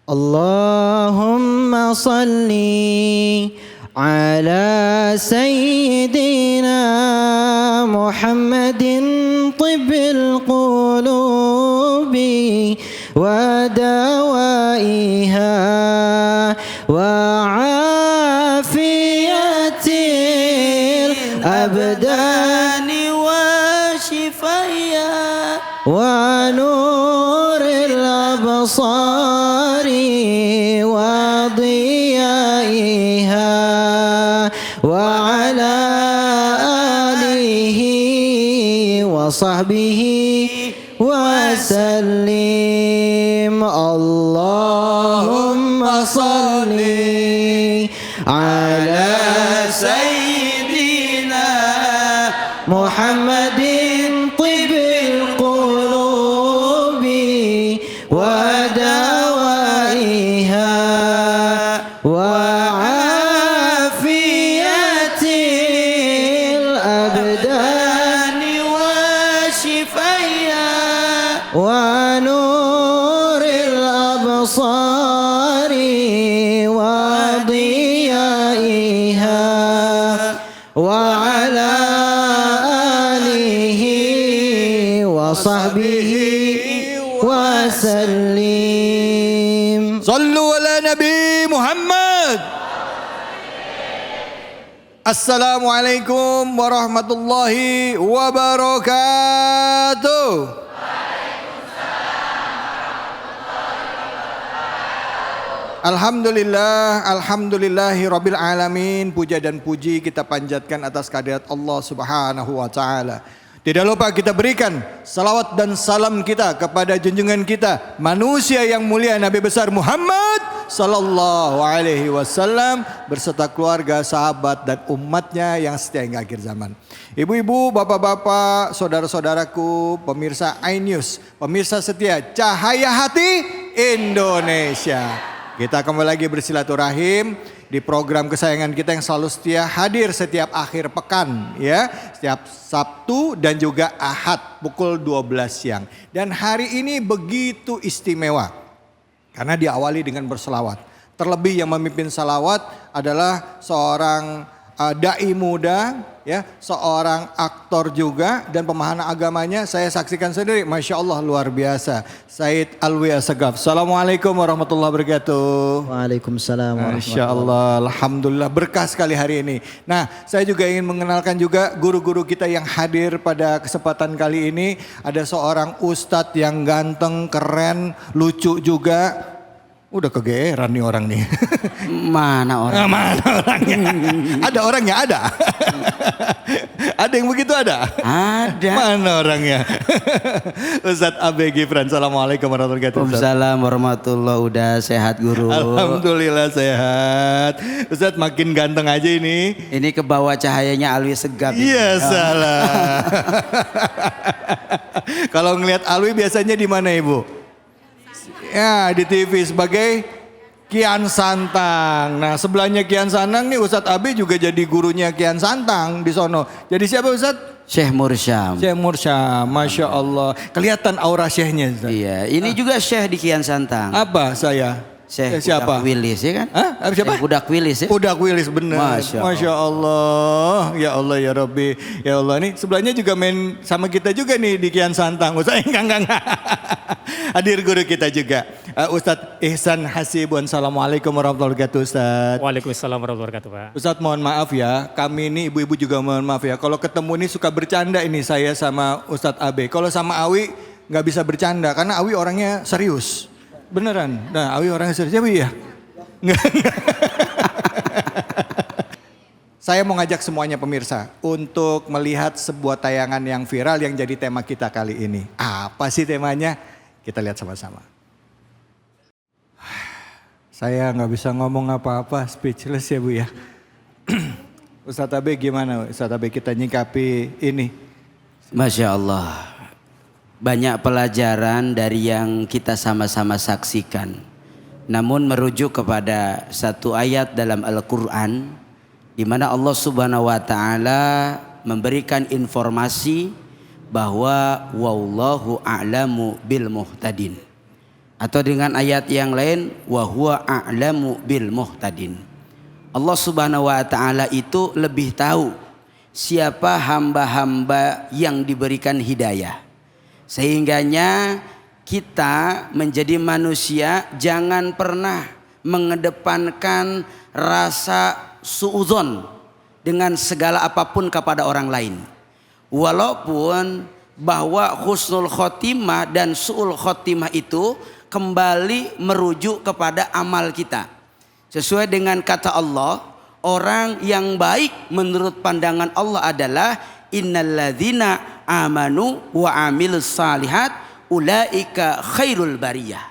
Allahumma salli ala sayyidina Muhammadin tibbil qulubi wa dawaiha wa afiyatil abdani wa shifaya wa nuril absari wa diyaiha wa ala alihi wa sahbihi wa sallim. Allahumma salli ala sayyidina Muhammadin tibbil qulubi wa dawaiha wa afiyatil abdani wa shifaya wa nuril absari wa diyaiha wa ala alihi wa sahbihi wa sallim. Sallu ala Nabi Muhammad. Assalamualaikum warahmatullahi wabarakatuh. Alhamdulillah, alhamdulillahi rabbil alamin. Puja dan puji kita panjatkan atas kehadirat Allah Subhanahu wa taala. Tidak lupa kita berikan salawat dan salam kita kepada junjungan kita, manusia yang mulia Nabi besar Muhammad sallallahu alaihi wasallam berserta keluarga, sahabat dan umatnya yang setia hingga akhir zaman. Ibu-ibu, bapak-bapak, saudara-saudaraku, pemirsa iNews, pemirsa setia Cahaya Hati Indonesia. Kita kembali lagi bersilaturahim di program kesayangan kita yang selalu setia hadir setiap akhir pekan ya, setiap Sabtu dan juga Ahad pukul 12 siang. Dan hari ini begitu istimewa karena diawali dengan berselawat. Terlebih yang memimpin salawat adalah seorang dai muda, ya, seorang aktor juga dan pemahaman agamanya saya saksikan sendiri, masya Allah luar biasa. Said Alwi Assegaf. Assalamualaikum warahmatullahi wabarakatuh. Waalaikumsalam warahmatullahi Masya Allah, alhamdulillah berkah sekali hari ini. Nah, saya juga ingin mengenalkan juga guru-guru kita yang hadir pada kesempatan kali ini. Ada seorang ustadz yang ganteng, keren, lucu juga. Udah kegeeran nih orang nih. Mana orang? Mana orangnya? Ada orangnya, ada. Ada yang begitu ada? Ada. Mana orangnya? Ustadz Abe Gifran. Assalamualaikum warahmatullahi wabarakatuh. Waalaikumsalam warahmatullahi. Udah sehat guru? Alhamdulillah sehat. Ustadz makin ganteng aja ini. Ini ke bawah cahayanya Alwi Segaf. Iya salah. Kalau ngelihat Alwi biasanya di mana Ibu? Ya di TV sebagai Kian Santang. Nah sebelahnya Kian Santang nih Ustadz Abi juga jadi gurunya Kian Santang di sono. Jadi siapa Ustadz? Syekh Mursyam. Syekh Mursyam, Masya Allah. Kelihatan aura Syekhnya Ustadz. Iya, ini juga Syekh di Kian Santang. Apa saya? Syekh siapa? Budak Wilis ya kan? Hah? Siapa? Syekh Budak Wilis ya? Budak Wilis benar. Masya Allah. Ya Allah ya Rabbi. Ya Allah nih sebelahnya juga main sama kita juga nih di Kian Santang. Ustadz enggak. Hadir guru kita juga. Ustadz Ihsan Hasibun. Assalamualaikum warahmatullahi wabarakatuh Ustadz. Waalaikumsalam warahmatullahi wabarakatuh Pak. Ustadz mohon maaf ya. Kami ini ibu-ibu juga mohon maaf ya. Kalau ketemu ini suka bercanda ini saya sama Ustadz Abe. Kalau sama Awi nggak bisa bercanda karena Awi orangnya serius. Beneran. Nah Awi orangnya serius. Siapa ya? Saya mau ngajak semuanya pemirsa untuk melihat sebuah tayangan yang viral yang jadi tema kita kali ini. Apa sih temanya? Kita lihat sama-sama. Saya nggak bisa ngomong apa-apa, speechless ya Bu ya. Ustadz Abe gimana Ustadz Abe kita nyikapi ini? Masya Allah. Banyak pelajaran dari yang kita sama-sama saksikan. Namun merujuk kepada satu ayat dalam Al-Quran di mana Allah Subhanahu wa taala memberikan informasi bahwa wallahu a'lamu bil muhtadin. Atau dengan ayat yang lain, wa huwa a'lamu bil muhtadin. Allah Subhanahu wa taala itu lebih tahu siapa hamba-hamba yang diberikan hidayah. Sehingganya kita menjadi manusia jangan pernah mengedepankan rasa suudzon dengan segala apapun kepada orang lain. Walaupun bahwa husnul khotimah dan su'ul khotimah itu kembali merujuk kepada amal kita. Sesuai dengan kata Allah, orang yang baik menurut pandangan Allah adalah innalladzina amanu wa amilus salihat ulaika khairul bariyah.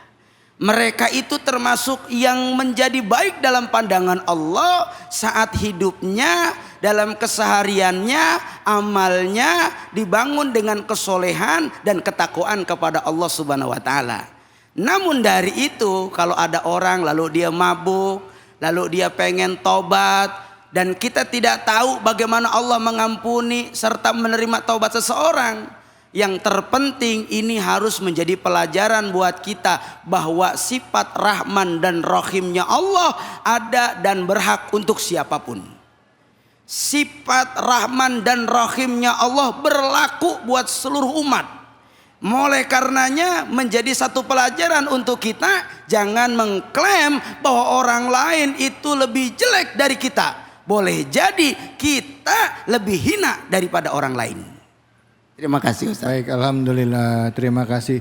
Mereka itu termasuk yang menjadi baik dalam pandangan Allah saat hidupnya, dalam kesehariannya, amalnya dibangun dengan kesolehan dan ketakwaan kepada Allah Subhanahu wa taala. Namun dari itu kalau ada orang lalu dia mabuk, lalu dia pengen tobat, dan kita tidak tahu bagaimana Allah mengampuni serta menerima taubat seseorang. Yang terpenting ini harus menjadi pelajaran buat kita bahwa sifat Rahman dan Rahimnya Allah ada dan berhak untuk siapapun. Sifat Rahman dan Rahimnya Allah berlaku buat seluruh umat. Oleh karenanya menjadi satu pelajaran untuk kita, jangan mengklaim bahwa orang lain itu lebih jelek dari kita. Boleh jadi kita lebih hina daripada orang lain. Terima kasih Ustaz. Baik, alhamdulillah, terima kasih.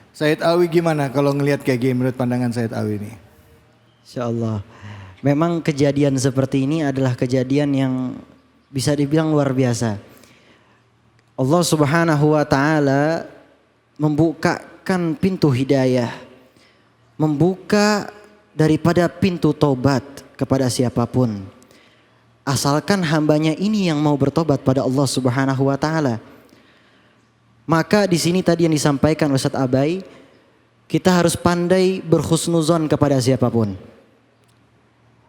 Said Awi gimana kalau ngelihat kayak gini menurut pandangan Said Awi ini? Insyaallah. Memang kejadian seperti ini adalah kejadian yang bisa dibilang luar biasa. Allah Subhanahu wa taala membukakan pintu hidayah, membuka daripada pintu tobat kepada siapapun. Asalkan hambanya ini yang mau bertobat pada Allah Subhanahu wa taala. Maka di sini tadi yang disampaikan Ustaz Abai, kita harus pandai berhusnuzon kepada siapapun.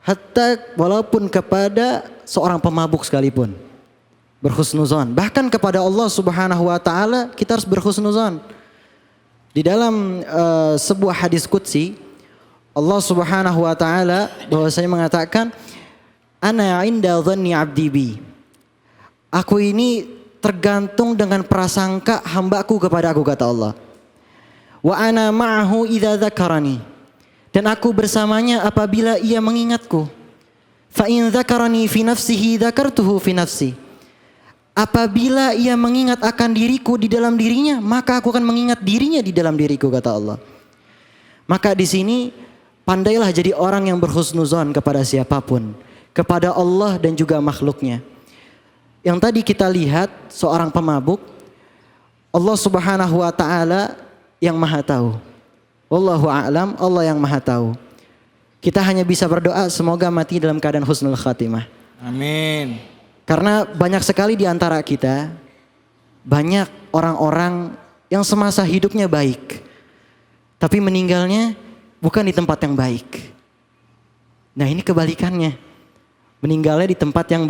Hatta walaupun kepada seorang pemabuk sekalipun. Berhusnuzon. Bahkan kepada Allah Subhanahu wa taala kita harus berhusnuzon. Di dalam sebuah hadis qudsi, Allah Subhanahu wa taala bahwasanya mengatakan, "Ana 'inda dhanni 'abdi bi." Aku ini tergantung dengan prasangka hambaku kepada aku, kata Allah. Wa ana ma'ahu idza dzakarani. Dan aku bersamanya apabila ia mengingatku. Fa in dzakarani fi nafsihi dzakartuhu fi nafsi. Apabila ia mengingat akan diriku di dalam dirinya, maka aku akan mengingat dirinya di dalam diriku, kata Allah. Maka di sini pandailah jadi orang yang berhusnuzon kepada siapapun, kepada Allah dan juga makhluknya. Yang tadi kita lihat seorang pemabuk, Allah Subhanahu wa taala yang Maha tahu. Wallahu a'lam, Allah yang Maha tahu. Kita hanya bisa berdoa semoga mati dalam keadaan husnul khatimah. Amin. Karena banyak sekali di antara kita, banyak orang-orang yang semasa hidupnya baik, tapi meninggalnya bukan di tempat yang baik. Nah, ini kebalikannya. Meninggalnya di tempat yang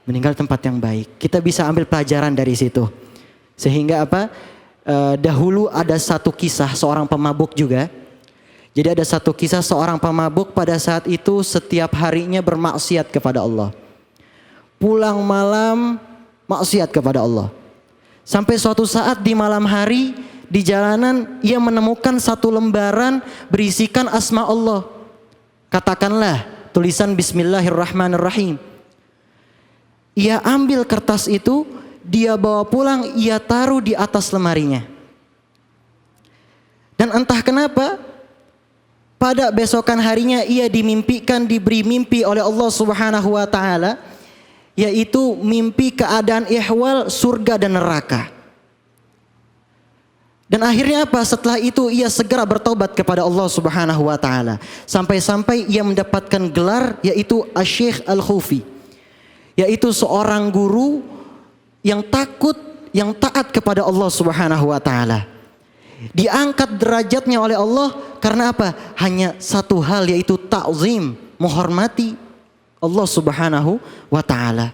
meninggal tempat yang baik. Kita bisa ambil pelajaran dari situ. Sehingga apa? Dahulu ada satu kisah seorang pemabuk juga. Jadi ada satu kisah seorang pemabuk pada saat itu setiap harinya bermaksiat kepada Allah. Pulang malam maksiat kepada Allah. Sampai suatu saat di malam hari di jalanan ia menemukan satu lembaran berisikan asma Allah. Katakanlah tulisan Bismillahirrahmanirrahim. Ia ambil kertas itu, dia bawa pulang, ia taruh di atas lemarinya. Dan entah kenapa, pada besokan harinya ia dimimpikan, diberi mimpi oleh Allah Subhanahu wa taala, yaitu mimpi keadaan ihwal surga dan neraka. Dan akhirnya apa? Setelah itu ia segera bertobat kepada Allah Subhanahu wa taala. Sampai-sampai ia mendapatkan gelar yaitu Asy-Syaikh Al-Khufi. Yaitu seorang guru yang takut, yang taat kepada Allah Subhanahu wa taala. Diangkat derajatnya oleh Allah karena apa? Hanya satu hal yaitu ta'zim, menghormati Allah Subhanahu wa taala.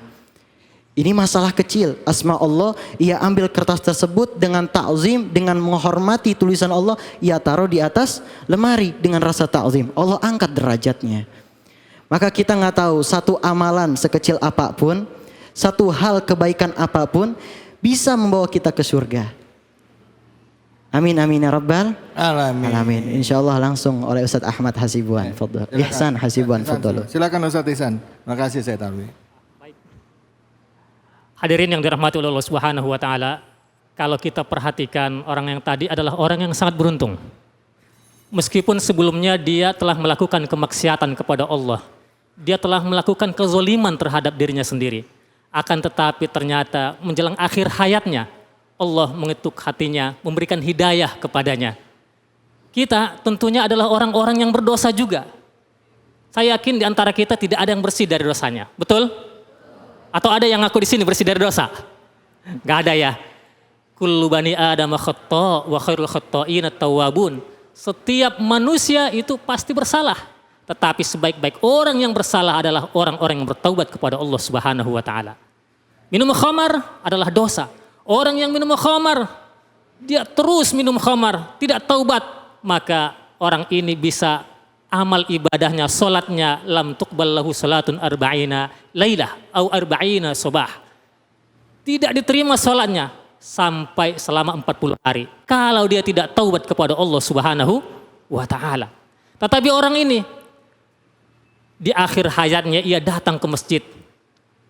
Ini masalah kecil. Asma Allah, ia ambil kertas tersebut dengan ta'zim, dengan menghormati tulisan Allah, ia taruh di atas lemari dengan rasa ta'zim. Allah angkat derajatnya. Maka kita nggak tahu satu amalan sekecil apapun, satu hal kebaikan apapun bisa membawa kita ke surga. Amin amin ya rabbal Alamin. alamin. Insyaallah langsung oleh Ustadz Ahmad Hasibuan. Fadhil. Ihsan Hasibuan. Fadhil. Silakan Ustadz Ihsan. Makasih saya Tarwi. Hadirin yang dirahmati oleh Allah Subhanahu wa taala, kalau kita perhatikan orang yang tadi adalah orang yang sangat beruntung. Meskipun sebelumnya dia telah melakukan kemaksiatan kepada Allah, dia telah melakukan kezoliman terhadap dirinya sendiri. Akan tetapi ternyata menjelang akhir hayatnya, Allah mengetuk hatinya, memberikan hidayah kepadanya. Kita tentunya adalah orang-orang yang berdosa juga. Saya yakin di antara kita tidak ada yang bersih dari dosanya, betul? Atau ada yang ngaku di sini bersih dari dosa? Gak ada ya. Kullu bani Adam khata' wa khairul khata'in at-tawwabun. Setiap manusia itu pasti bersalah. Tetapi sebaik-baik orang yang bersalah adalah orang-orang yang bertaubat kepada Allah Subhanahu wa taala. Minum khamar adalah dosa. Orang yang minum khamar, dia terus minum khamar, tidak taubat, maka orang ini bisa amal ibadahnya, solatnya lam tuqbal lahu salatun arba'ina lailah au arba'ina sobah. Tidak diterima solatnya sampai selama 40 hari. Kalau dia tidak taubat kepada Allah Subhanahu wa ta'ala. Tetapi orang ini di akhir hayatnya ia datang ke masjid.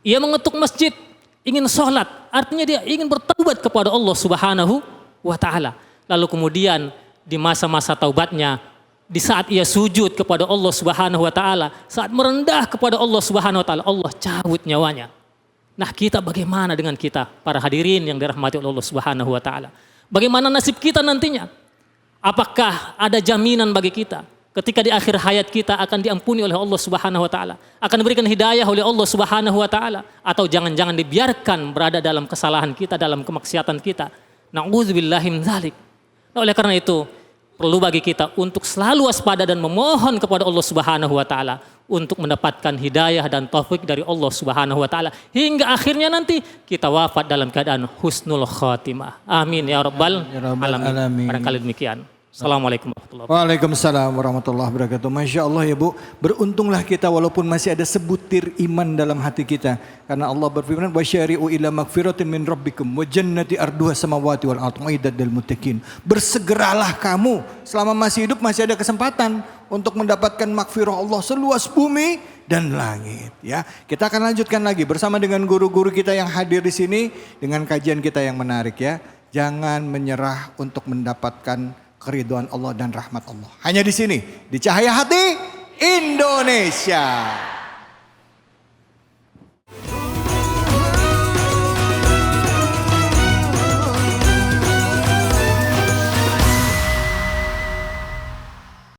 Ia mengetuk masjid, ingin sholat. Artinya dia ingin bertaubat kepada Allah Subhanahu wa ta'ala. Lalu kemudian di masa-masa taubatnya, di saat ia sujud kepada Allah Subhanahu wa taala, saat merendah kepada Allah Subhanahu wa taala, Allah cabut nyawanya. Nah, kita bagaimana dengan kita para hadirin yang dirahmati oleh Allah Subhanahu wa taala? Bagaimana nasib kita nantinya? Apakah ada jaminan bagi kita ketika di akhir hayat kita akan diampuni oleh Allah Subhanahu wa taala, akan diberikan hidayah oleh Allah Subhanahu wa taala, atau jangan-jangan dibiarkan berada dalam kesalahan kita, dalam kemaksiatan kita? Na'udzubillahi min dzalik. Nah, oleh karena itu perlu bagi kita untuk selalu waspada dan memohon kepada Allah Subhanahu wa taala untuk mendapatkan hidayah dan taufik dari Allah Subhanahu wa taala hingga akhirnya nanti kita wafat dalam keadaan husnul khatimah. Amin ya rabbal alamin. Barangkali demikian. Assalamualaikum warahmatullahi wabarakatuh. Waalaikumsalam warahmatullahi wabarakatuh. Masya Allah ya Bu, beruntunglah kita walaupun masih ada sebutir iman dalam hati kita. Karena Allah berfirman, wasyari'u ila magfiratin min rabbikum wa jannati arduha samawati wal ardu uiddat lil muttaqin. Bersegeralah kamu selama masih hidup, masih ada kesempatan untuk mendapatkan magfirah Allah seluas bumi dan langit. Ya, kita akan lanjutkan lagi bersama dengan guru-guru kita yang hadir di sini dengan kajian kita yang menarik ya. Jangan menyerah untuk mendapatkan keridhaan Allah dan rahmat Allah. Hanya di sini, di Cahaya Hati Indonesia.